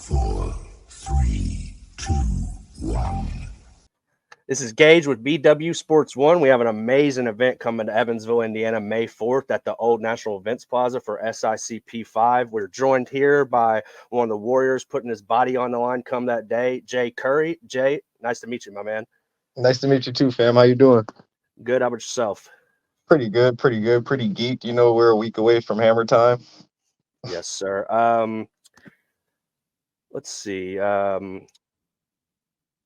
4, 3, 2, 1. This is Gage with BW Sports One. We have an amazing event coming to Evansville, Indiana, May 4th at the Old National Events Plaza for SICP 5. We're joined here by one of the Warriors putting his body on the line come that day, Jay Curry. Jay, nice to meet you, my man. Nice to meet you too, fam. How you doing? Good. How about yourself? Pretty good, pretty geeked. You know, we're a week away from Hammer Time. Yes, sir. Let's see.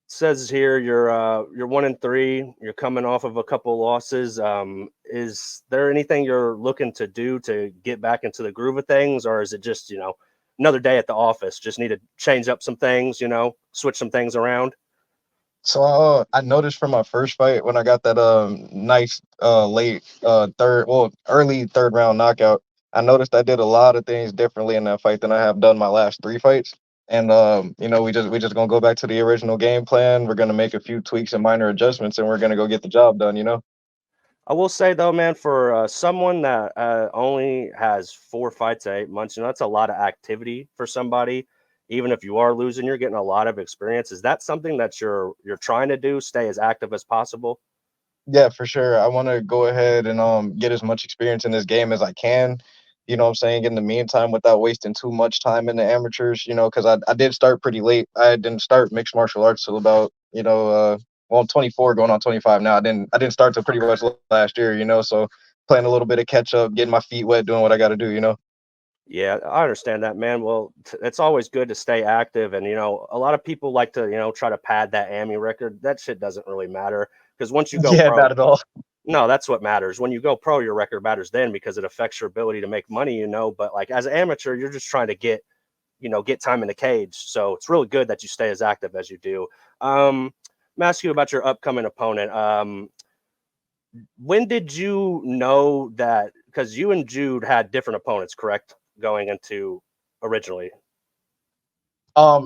Says here you're 1-3. You're coming off of a couple losses. Is there anything you're looking to do to get back into the groove of things, or is it just another day at the office? Just need to change up some things, switch some things around. So I noticed from my first fight when I got that nice late early third round knockout, I noticed I did a lot of things differently in that fight than I have done my last 3 fights. And we just gonna go back to the original game plan. We're gonna make a few tweaks and minor adjustments, and we're gonna go get the job done. I will say though, man, for someone that only has 4 fights in 8 months, that's a lot of activity for somebody. Even if you are losing, you're getting a lot of experience. Is that something that you're trying to do? Stay as active as possible? Yeah, for sure. I want to go ahead and get as much experience in this game as I can. You know what I'm saying? In the meantime, without wasting too much time in the amateurs, because I did start pretty late. I didn't start mixed martial arts till about, I'm 24 going on 25 now. I didn't start till pretty much last year, so playing a little bit of catch up, getting my feet wet, doing what I got to do. Yeah, I understand that, man. Well, it's always good to stay active. And, a lot of people like to, try to pad that AMI record. That shit doesn't really matter because once you go Yeah, pro, not at all. no, that's what matters. When you go pro, your record matters then because it affects your ability to make money, but like as an amateur, you're just trying to get time in the cage. So it's really good that you stay as active as you do. I'm ask you about your upcoming opponent. When did you know that? Because you and Jude had different opponents, correct? Going into originally.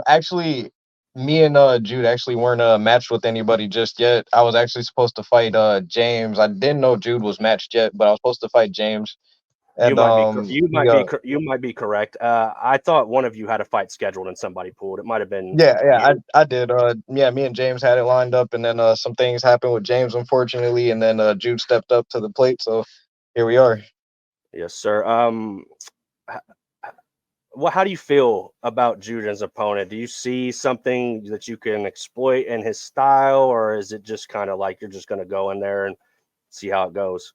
Actually, me and Jude actually weren't matched with anybody just yet. I was actually supposed to fight James. I didn't know Jude was matched yet, but I was supposed to fight James. You And might be you might be correct. I thought one of you had a fight scheduled and somebody pulled. It might have been I did. Me and James had it lined up, and then some things happened with James, unfortunately, and then Jude stepped up to the plate. So here we are. Yes, sir. How do you feel about Jude as opponent? Do you see something that you can exploit in his style, or is it just kind of like you're just going to go in there and see how it goes?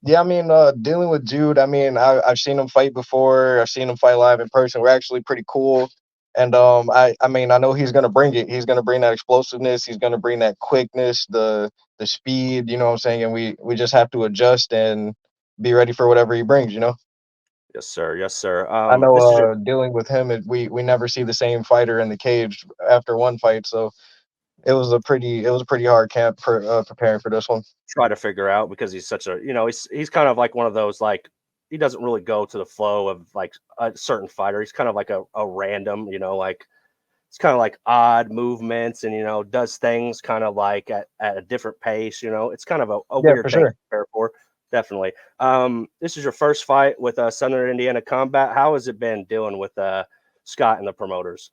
Yeah, I mean, dealing with Jude, I mean, I've seen him fight before. I've seen him fight live in person. We're actually pretty cool. And I mean, I know he's gonna bring it. He's gonna bring that explosiveness. He's gonna bring that quickness, the speed. You know what I'm saying? And we just have to adjust and be ready for whatever he brings. Yes, sir. Yes, sir. I know This is dealing with him, we never see the same fighter in the cage after one fight. So it was a pretty hard camp preparing for this one. try to figure out because he's such a he's kind of like one of those, like, he doesn't really go to the flow of like a certain fighter. He's kind of like a random, like it's kind of like odd movements and does things kind of like at a different pace. It's kind of a Yeah, weird for thing to sure. prepare for. Definitely. This is your first fight with Southern Indiana Combat. How has it been dealing with Scott and the promoters?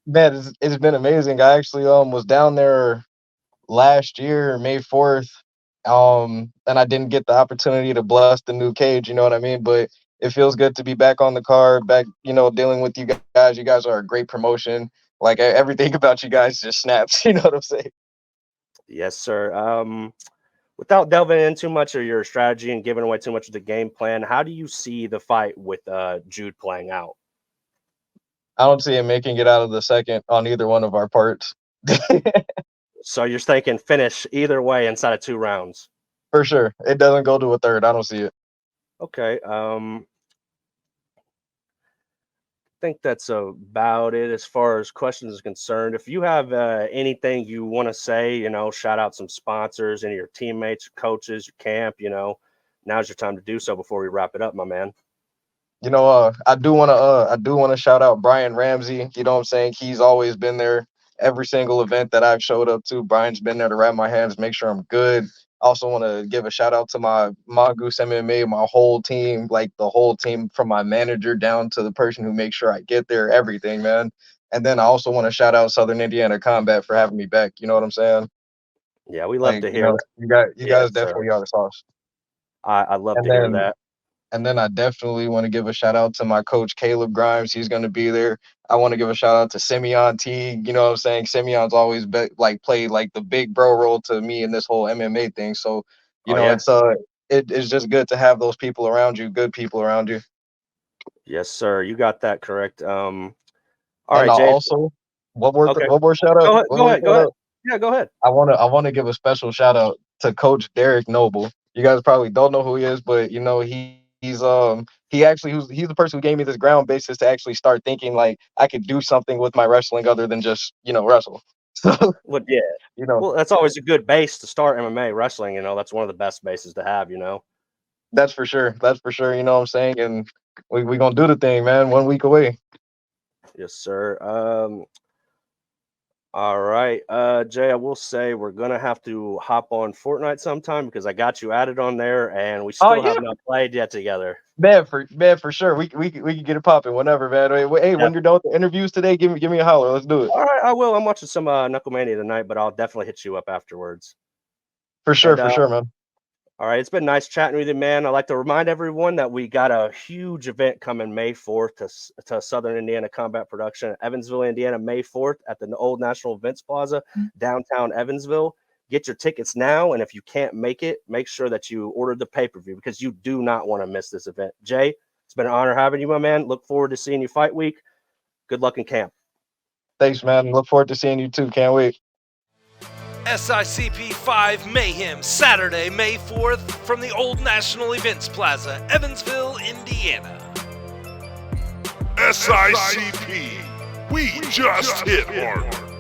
Man, it's been amazing. I actually was down there last year, May 4th, and I didn't get the opportunity to bless the new cage, you know what I mean? But it feels good to be back on the card, back, dealing with you guys. You guys are a great promotion. Like everything about you guys just snaps, you know what I'm saying? Yes, sir. Without delving in too much of your strategy and giving away too much of the game plan, how do you see the fight with Jude playing out? I don't see him making it out of the second on either one of our parts. So you're thinking finish either way inside of 2 rounds. For sure. It doesn't go to a third. I don't see it. Okay. I think that's about it as far as questions is concerned. If you have anything you want to say, shout out some sponsors, any of your teammates, your coaches, your camp, now's your time to do so before we wrap it up, my man. I do want to shout out Brian Ramsey. You know what I'm saying? He's always been there every single event that I've showed up to. Brian's been there to wrap my hands, make sure I'm good. I also want to give a shout out to my Mongoose MMA, my whole team, like the whole team from my manager down to the person who makes sure I get there, everything, man. And then I also want to shout out Southern Indiana Combat for having me back. You know what I'm saying? Yeah, we love Like, to hear that. you Yes, guys sir. definitely are the sauce. I love And to hear then that. And then I definitely want to give a shout out to my coach, Caleb Grimes. He's going to be there. I want to give a shout out to Simeon Teague. You know what I'm saying? Simeon's always played like the big bro role to me in this whole MMA thing. So, Oh yeah. it's just good to have those people around you, good people around you. Yes, sir. You got that correct. All And right, Jay. also, one more Okay. shout out. Go ahead. One Go more ahead. Go shout ahead. out. Yeah, go ahead. I want to give a special shout out to Coach Derek Noble. You guys probably don't know who he is, but he's he's the person who gave me this ground basis to actually start thinking like I could do something with my wrestling other than just wrestle. So Well, yeah. Well, that's always a good base to start MMA wrestling. That's one of the best bases to have. that's for sure. That's for sure. You know what I'm saying? And we gonna do the thing, man. 1 week away. Yes, sir. All right, Jay, I will say we're gonna have to hop on Fortnite sometime because I got you added on there, and we still have not played yet together. Man, for sure. We can get it popping whenever, man. Hey, when you're done with the interviews today, give me a holler. Let's do it. All right, I will. I'm watching some Knucklemania tonight, but I'll definitely hit you up afterwards. For sure, man. All right, it's been nice chatting with you, man. I'd like to remind everyone that we got a huge event coming May 4th to Southern Indiana Combat Production, Evansville, Indiana, May 4th at the Old National Events Plaza, downtown Evansville. Get your tickets now, and if you can't make it, make sure that you order the pay-per-view because you do not want to miss this event. Jay, it's been an honor having you, my man. Look forward to seeing you fight week. Good luck in camp. Thanks, man. Look forward to seeing you too. Can't wait. SICP 5 Mayhem, Saturday, May 4th, from the Old National Events Plaza, Evansville, Indiana. SICP, we just hit hard.